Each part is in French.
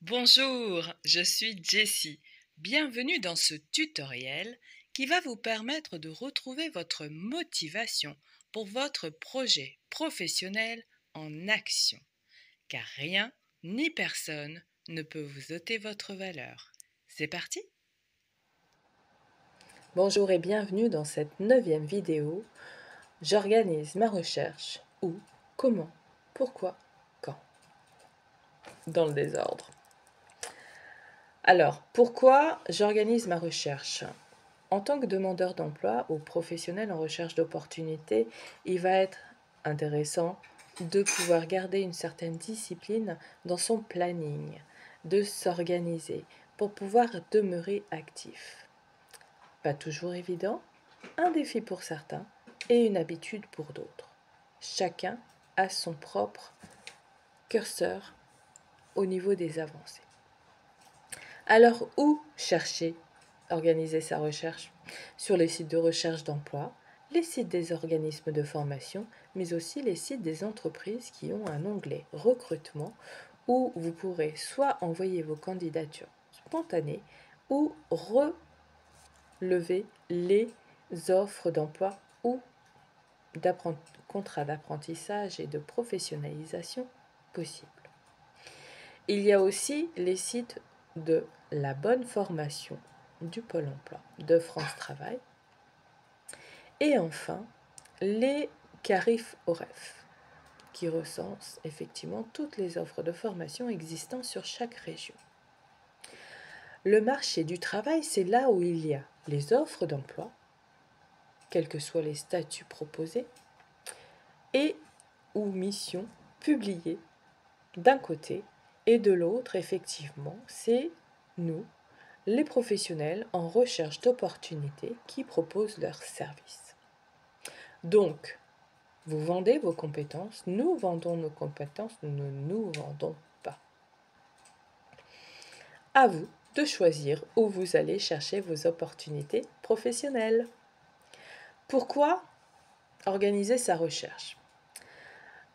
Bonjour, je suis Jessie. Bienvenue dans ce tutoriel qui va vous permettre de retrouver votre motivation pour votre projet professionnel en action. Car rien ni personne ne peut vous ôter votre valeur. C'est parti? Bonjour et bienvenue dans cette 9e vidéo. J'organise ma recherche où, comment, pourquoi, quand. Dans le désordre. Alors, pourquoi j'organise ma recherche? En tant que demandeur d'emploi ou professionnel en recherche d'opportunités, il va être intéressant de pouvoir garder une certaine discipline dans son planning, de s'organiser pour pouvoir demeurer actif. Pas toujours évident, un défi pour certains et une habitude pour d'autres. Chacun a son propre curseur au niveau des avancées. Alors, où chercher, organiser sa recherche? Sur les sites de recherche d'emploi, les sites des organismes de formation, mais aussi les sites des entreprises qui ont un onglet recrutement où vous pourrez soit envoyer vos candidatures spontanées ou relever les offres d'emploi ou contrats d'apprentissage et de professionnalisation possibles. Il y a aussi les sites de la bonne formation du Pôle emploi, de France Travail. Et enfin, les Carif OREF, qui recensent effectivement toutes les offres de formation existant sur chaque région. Le marché du travail, c'est là où il y a les offres d'emploi, quels que soient les statuts proposés, et ou missions publiées d'un côté, et de l'autre, effectivement, c'est nous, les professionnels en recherche d'opportunités qui proposent leurs services. Donc, vous vendez vos compétences, nous vendons nos compétences, nous ne nous vendons pas. À vous de choisir où vous allez chercher vos opportunités professionnelles. Pourquoi organiser sa recherche?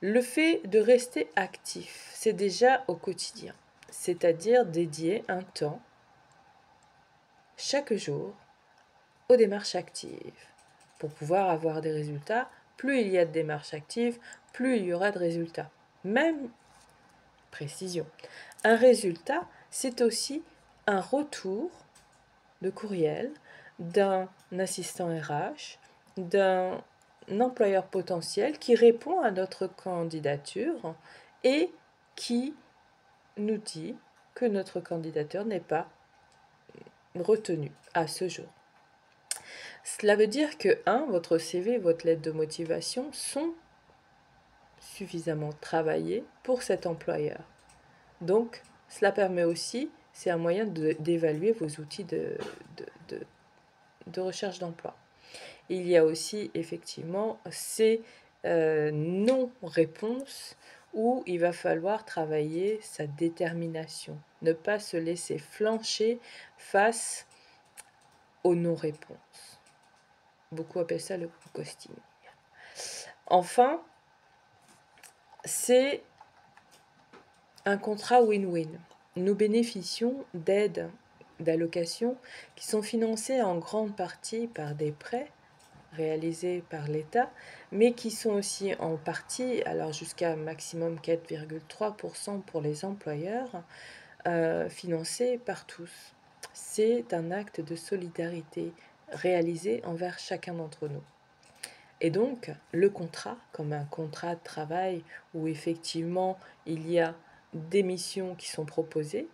Le fait de rester actif, c'est déjà au quotidien, c'est-à-dire dédier un temps chaque jour aux démarches actives. Pour pouvoir avoir des résultats, plus il y a de démarches actives, plus il y aura de résultats. Même précision. Un résultat, c'est aussi un retour de courriel d'un assistant RH, d'un employeur potentiel qui répond à notre candidature et qui nous dit que notre candidature n'est pas retenue à ce jour. Cela veut dire que, votre CV, votre lettre de motivation sont suffisamment travaillés pour cet employeur. Donc, cela permet aussi, c'est un moyen d'évaluer vos outils de recherche d'emploi. Il y a aussi effectivement ces non-réponses où il va falloir travailler sa détermination, ne pas se laisser flancher face aux non-réponses. Beaucoup appellent ça le ghosting. Enfin, c'est un contrat win-win. Nous bénéficions d'aides, d'allocations qui sont financées en grande partie par des prêts réalisés par l'État, mais qui sont aussi en partie, alors jusqu'à maximum 4,3% pour les employeurs, financés par tous. C'est un acte de solidarité réalisé envers chacun d'entre nous. Et donc, le contrat, comme un contrat de travail où effectivement il y a des missions qui sont proposées,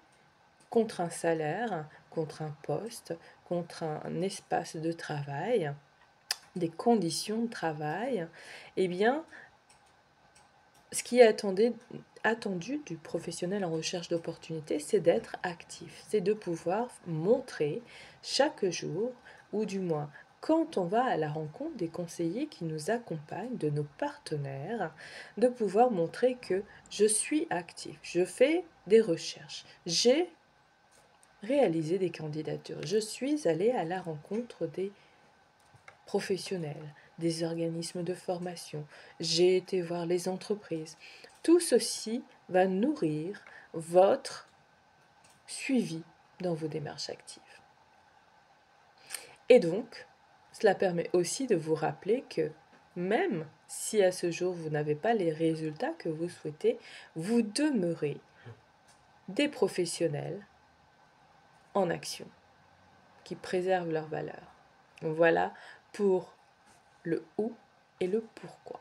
contre un salaire, contre un poste, contre un espace de travail, des conditions de travail, eh bien, ce qui est attendu du professionnel en recherche d'opportunités, c'est d'être actif, c'est de pouvoir montrer chaque jour, ou du moins quand on va à la rencontre des conseillers qui nous accompagnent, de nos partenaires, de pouvoir montrer que je suis actif, je fais des recherches, j'ai réalisé des candidatures, je suis allé à la rencontre des professionnels, des organismes de formation, j'ai été voir les entreprises. Tout ceci va nourrir votre suivi dans vos démarches actives. Et donc, cela permet aussi de vous rappeler que même si à ce jour vous n'avez pas les résultats que vous souhaitez, vous demeurez des professionnels en action qui préservent leurs valeurs. Donc voilà pour le où et le pourquoi.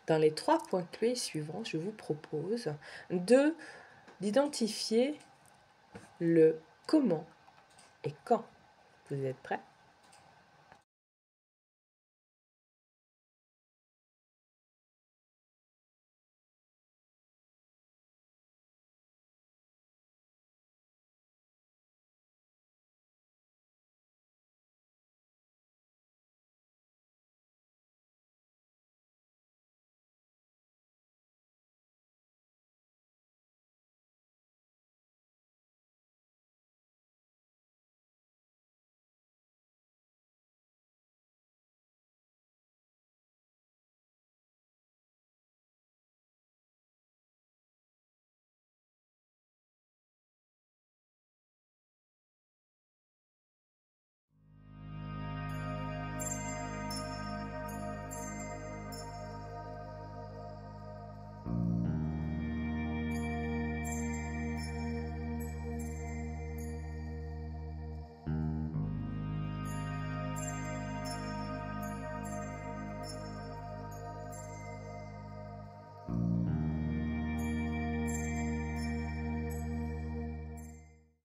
Dans les 3 points clés suivants, je vous propose d'identifier le comment et quand. Vous êtes prêts ?